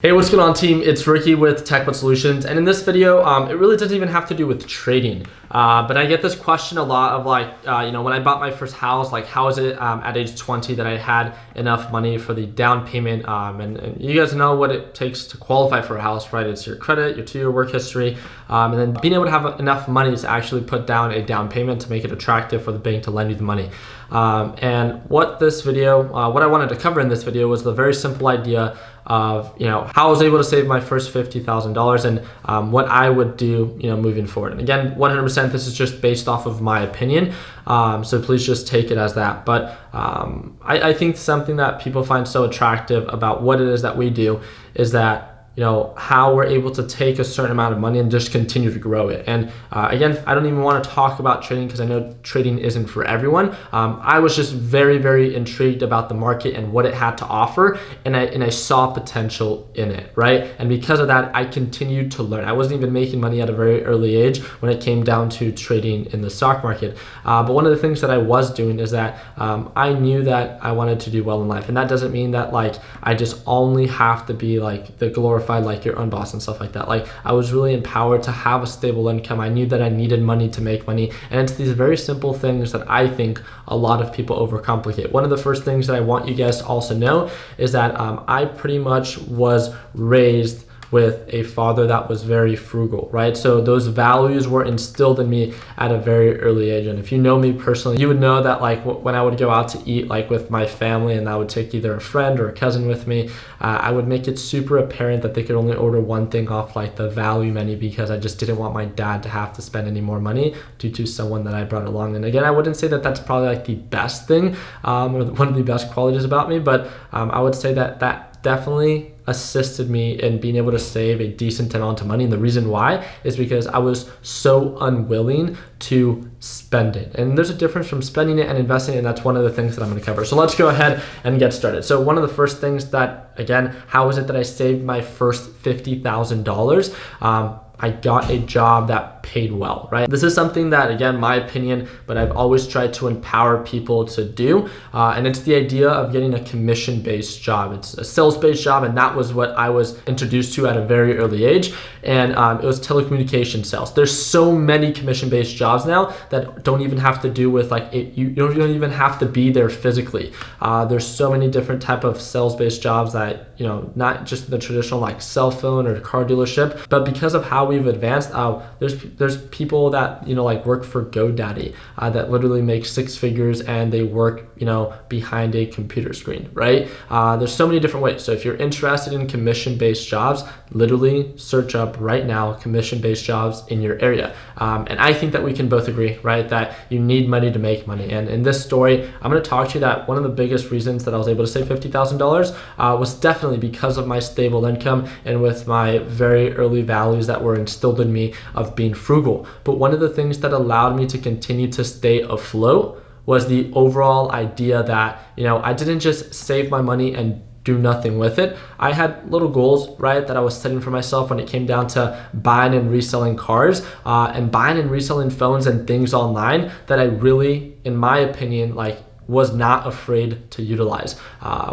Hey, what's going on, team? It's Ricky with TechBud Solutions, and in this video, it really doesn't even have to do with trading, but I get this question a lot of when I bought my first house, how is it at age 20 that I had enough money for the down payment, and you guys know what it takes to qualify for a house, right? It's your credit, your 2-year work history, and then being able to have enough money to actually put down a down payment to make it attractive for the bank to lend you the money. And what I wanted to cover in this video was the very simple idea of how I was able to save my first $50,000 and what I would do moving forward. And again, 100% this is just based off of my opinion, so please just take it as that. But I think something that people find so attractive about what it is that we do is that how we're able to take a certain amount of money and just continue to grow it. And again, I don't even want to talk about trading because I know trading isn't for everyone. I was just very, very intrigued about the market and what it had to offer, and I saw potential in it, right? And because of that, I continued to learn. I wasn't even making money at a very early age when it came down to trading in the stock market. But one of the things that I was doing is that I knew that I wanted to do well in life. And that doesn't mean that I just only have to be the glorified your own boss and stuff like that. I was really empowered to have a stable income. I knew that I needed money to make money, and it's these very simple things that I think a lot of people overcomplicate. One of the first things that I want you guys to also know is that I pretty much was raised with a father that was very frugal, right? So those values were instilled in me at a very early age. And if you know me personally, you would know that when I would go out to eat with my family and I would take either a friend or a cousin with me, I would make it super apparent that they could only order one thing off the value menu because I just didn't want my dad to have to spend any more money due to someone that I brought along. And again, I wouldn't say that that's probably the best thing or one of the best qualities about me, but I would say that definitely assisted me in being able to save a decent amount of money. And the reason why is because I was so unwilling to spend it. And there's a difference from spending it and investing it, and that's one of the things that I'm going to cover. So let's go ahead and get started. So one of the first things that, again, how is it that I saved my first $50,000? I got a job that paid well, right? This is something that, again, my opinion, but I've always tried to empower people to do. And it's the idea of getting a commission-based job. It's a sales-based job, and that was what I was introduced to at a very early age. And it was telecommunication sales. There's so many commission-based jobs now that don't even have to do with you don't even have to be there physically. There's so many different type of sales-based jobs that, not just the traditional cell phone or car dealership, but because of how we've advanced, there's people that work for GoDaddy that literally make 6 figures and they work behind a computer screen, right? There's so many different ways. So if you're interested in commission-based jobs, literally search up right now commission-based jobs in your area. And I think that we can both agree, right, that you need money to make money. And in this story, I'm going to talk to you that one of the biggest reasons that I was able to save $50,000 was definitely because of my stable income and with my very early values that were instilled in me of being frugal. But one of the things that allowed me to continue to stay afloat was the overall idea that, I didn't just save my money and do nothing with it. I had little goals, right, that I was setting for myself when it came down to buying and reselling cars and buying and reselling phones and things online that I really, in my opinion, was not afraid to utilize.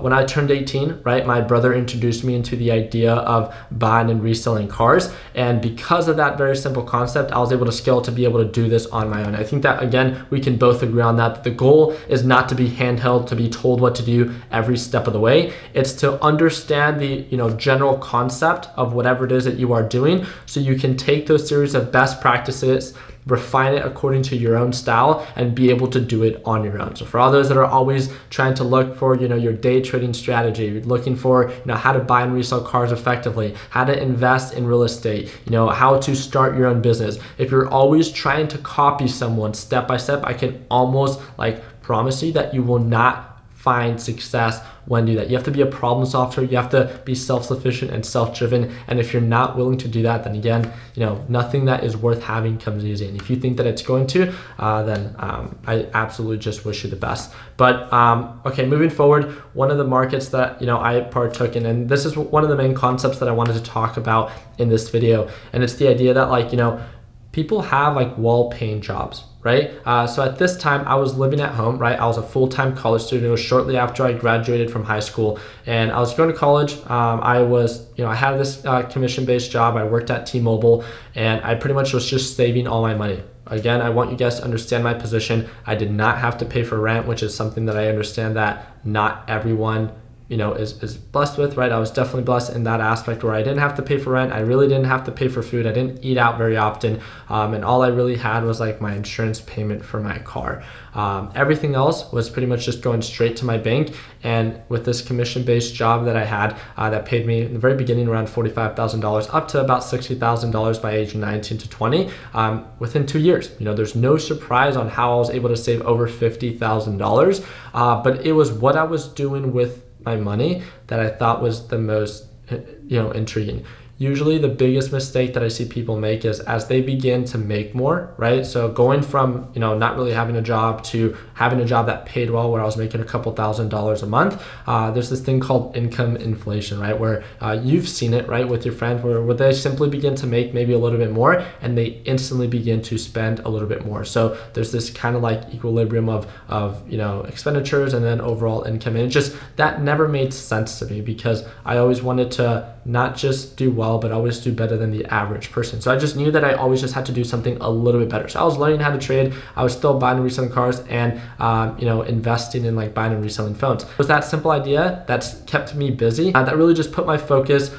When I turned 18, right, my brother introduced me into the idea of buying and reselling cars. And because of that very simple concept, I was able to scale to be able to do this on my own. I think that, again, we can both agree on that. The goal is not to be handheld, to be told what to do every step of the way. It's to understand the general concept of whatever it is that you are doing so you can take those series of best practices, refine it according to your own style, and be able to do it on your own. So for all those that are always trying to look for your day trading strategy, looking for how to buy and resell cars effectively, how to invest in real estate, how to start your own business, if you're always trying to copy someone step by step, I can almost promise you that you will not find success when you do that. You have to be a problem solver. You have to be self-sufficient and self-driven. And if you're not willing to do that, then again, nothing that is worth having comes easy. And if you think that it's going to, then I absolutely just wish you the best. But okay, moving forward, one of the markets that I partook in, and this is one of the main concepts that I wanted to talk about in this video, and it's the idea that people have wall-paying jobs, right? So at this time, I was living at home, right? I was a full-time college student. It was shortly after I graduated from high school, and I was going to college. I had this commission-based job. I worked at T-Mobile, and I pretty much was just saving all my money. Again, I want you guys to understand my position. I did not have to pay for rent, which is something that I understand that not everyone is blessed with, right? I was definitely blessed in that aspect where I didn't have to pay for rent. I really didn't have to pay for food. I didn't eat out very often. And all I really had was like my insurance payment for my car. Everything else was pretty much just going straight to my bank. And with this commission-based job that I had that paid me in the very beginning around $45,000 up to about $60,000 by age 19 to 20 within 2 years. There's no surprise on how I was able to save over $50,000. But it was what I was doing with my money that I thought was the most intriguing. Usually the biggest mistake that I see people make is as they begin to make more, right? So going from, not really having a job to having a job that paid well, where I was making a couple $1,000s a month, there's this thing called income inflation, right? Where you've seen it, right, with your friends, where they simply begin to make maybe a little bit more and they instantly begin to spend a little bit more. So there's this kind of like equilibrium of expenditures and then overall income. And that never made sense to me, because I always wanted to not just do well, but always do better than the average person. So I just knew that I always just had to do something a little bit better. So I was learning how to trade. I was still buying and reselling cars and, investing in like buying and reselling phones. It was that simple idea that's kept me busy. That really just put my focus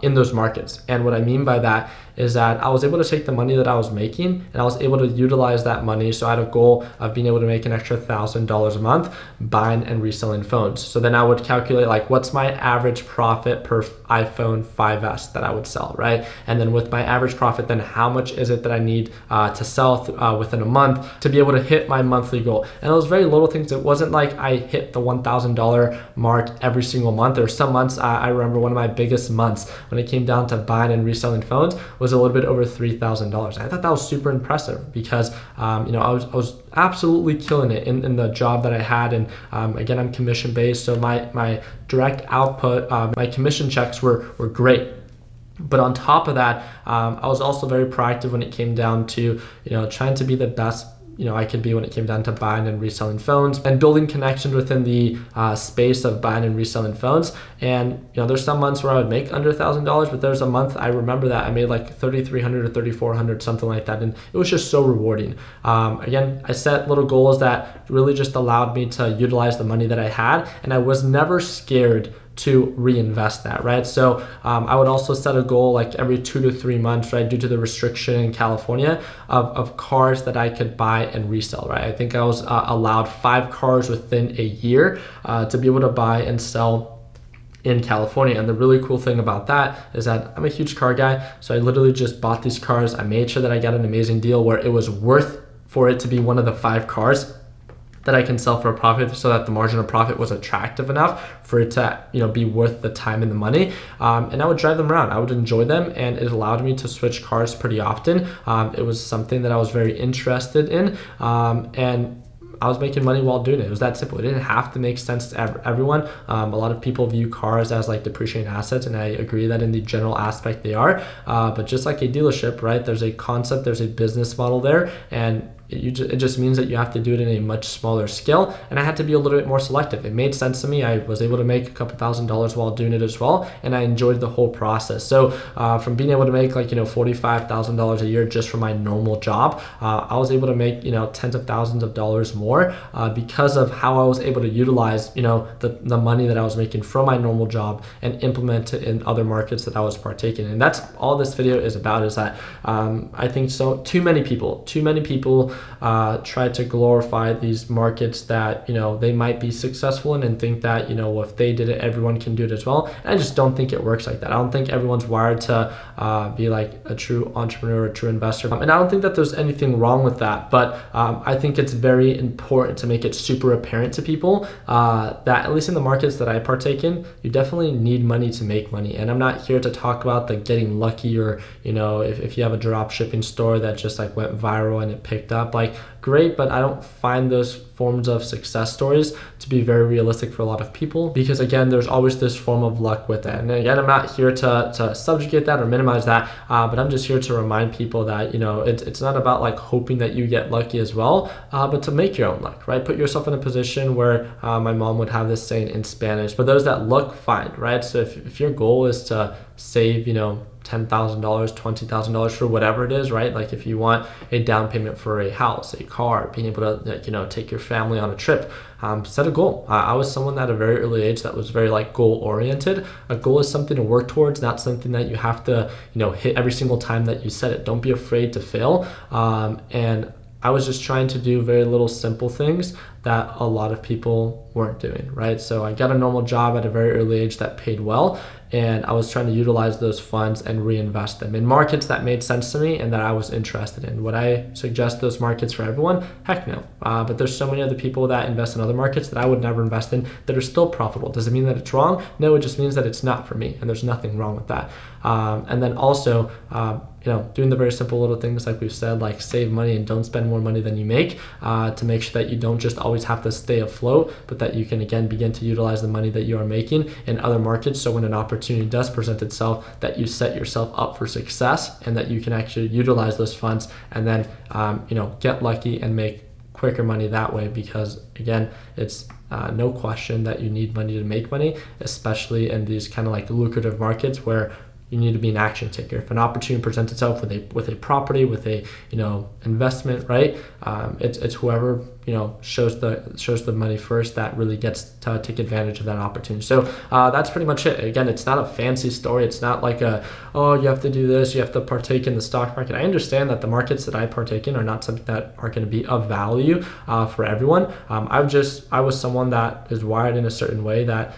in those markets. And what I mean by that is that I was able to take the money that I was making and I was able to utilize that money. So I had a goal of being able to make an extra $1,000 a month buying and reselling phones. So then I would calculate like, what's my average profit per iPhone 5S that I would sell, right? And then with my average profit, then how much is it that I need to sell within a month to be able to hit my monthly goal? And it was very little things. It wasn't like I hit the $1,000 mark every single month. There were some months, I remember one of my biggest months when it came down to buying and reselling phones was a little bit over $3,000. I thought that was super impressive because, I was absolutely killing it in the job that I had. And again, I'm commission based. So my direct output, my commission checks were great. But on top of that, I was also very proactive when it came down to, trying to be the best I could be when it came down to buying and reselling phones and building connections within the space of buying and reselling phones. And there's some months where I would make under $1,000, but there's a month I remember that I made like $3,300 or $3,400, something like that, and it was just so rewarding. Again, I set little goals that really just allowed me to utilize the money that I had, and I was never scared to reinvest that, right? So I would also set a goal like every 2 to 3 months, right, due to the restriction in California of cars that I could buy and resell, right? I think I was allowed 5 cars within a year to be able to buy and sell in California. And the really cool thing about that is that I'm a huge car guy. So I literally just bought these cars. I made sure that I got an amazing deal where it was worth for it to be one of the 5 cars that I can sell for a profit, so that the margin of profit was attractive enough for it to be worth the time and the money. And I would drive them around. I would enjoy them, and it allowed me to switch cars pretty often. It was something that I was very interested in, and I was making money while doing it. It was that simple. It didn't have to make sense to everyone. A lot of people view cars as like depreciating assets, and I agree that in the general aspect they are. But just like a dealership, right? There's a concept, there's a business model there, and it just means that you have to do it in a much smaller scale, and I had to be a little bit more selective. It made sense to me. I was able to make a couple $1,000s while doing it as well, and I enjoyed the whole process. So from being able to make like $45,000 a year just from my normal job, I was able to make tens of thousands of dollars more because of how I was able to utilize the money that I was making from my normal job and implement it in other markets that I was partaking in. And that's all this video is about, is that I think too many people try to glorify these markets that they might be successful in, and think that well, if they did it, everyone can do it as well. And I just don't think it works like that. I don't think everyone's wired to be like a true entrepreneur, a true investor, and I don't think that there's anything wrong with that. But I think it's very important to make it super apparent to people that at least in the markets that I partake in, you definitely need money to make money. And I'm not here to talk about the getting lucky, or if you have a drop shipping store that just like went viral and it picked up. Like, great, but I don't find those forms of success stories to be very realistic for a lot of people, because again, there's always this form of luck with it. And again, I'm not here to subjugate that or minimize that, but I'm just here to remind people that, it's not about like hoping that you get lucky as well, but to make your own luck, right? Put yourself in a position where my mom would have this saying in Spanish, for those that look, find, right? So if your goal is to save, $10,000, $20,000 for whatever it is, right? Like if you want a down payment for a house, a car, being able to, take your family on a trip, set a goal. I was someone at a very early age that was very like goal oriented. A goal is something to work towards, not something that you have to, hit every single time that you set it. Don't be afraid to fail. And I was just trying to do very little simple things that a lot of people weren't doing, right? So I got a normal job at a very early age that paid well, and I was trying to utilize those funds and reinvest them in markets that made sense to me and that I was interested in. Would I suggest those markets for everyone? Heck no. But there's so many other people that invest in other markets that I would never invest in that are still profitable. Does it mean that it's wrong? No, it just means that it's not for me, and there's nothing wrong with that. And then also, doing the very simple little things like we've said, like save money and don't spend more money than you make, to make sure that you don't just always have to stay afloat, but that you can again begin to utilize the money that you are making in other markets. So when an opportunity does present itself, that you set yourself up for success and that you can actually utilize those funds and then, get lucky and make quicker money that way. Because again, it's no question that you need money to make money, especially in these kind of like lucrative markets where you need to be an action taker. If an opportunity presents itself with a property, with a investment, right? It's whoever shows the money first that really gets to take advantage of that opportunity. So that's pretty much it. Again, it's not a fancy story. It's not like you have to do this, you have to partake in the stock market. I understand that the markets that I partake in are not something that are going to be of value for everyone. I was someone that is wired in a certain way that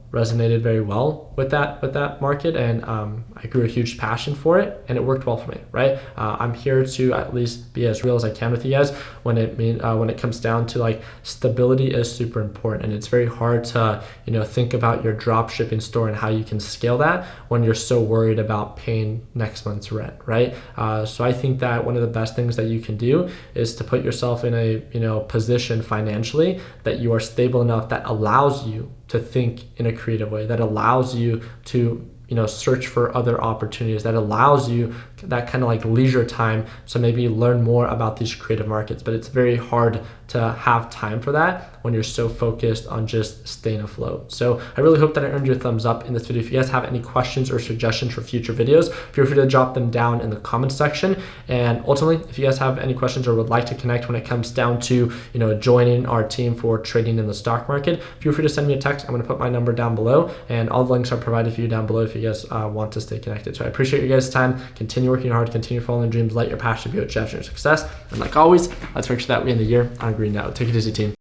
resonated very well with that market, and I grew a huge passion for it, and it worked well for me, right? I'm here to at least be as real as I can with you guys when it comes down to like stability is super important, and it's very hard to think about your drop shipping store and how you can scale that when you're so worried about paying next month's rent, right? So I think that one of the best things that you can do is to put yourself in a position financially that you are stable enough that allows you to think in a creative way, that allows you to search for other opportunities, that allows you that kind of like leisure time to maybe learn more about these creative markets. But it's very hard to have time for that when you're so focused on just staying afloat. So I really hope that I earned your thumbs up in this video. If you guys have any questions or suggestions for future videos, feel free to drop them down in the comments section. And ultimately, if you guys have any questions or would like to connect when it comes down to joining our team for trading in the stock market, feel free to send me a text. I'm going to put my number down below, and all the links are provided for you down below if you guys want to stay connected. So I appreciate you guys' time. Continue working hard, continue following dreams, let your passion be what drives your success. And like always, let's make sure that we end the year on a green note. Take it easy, team.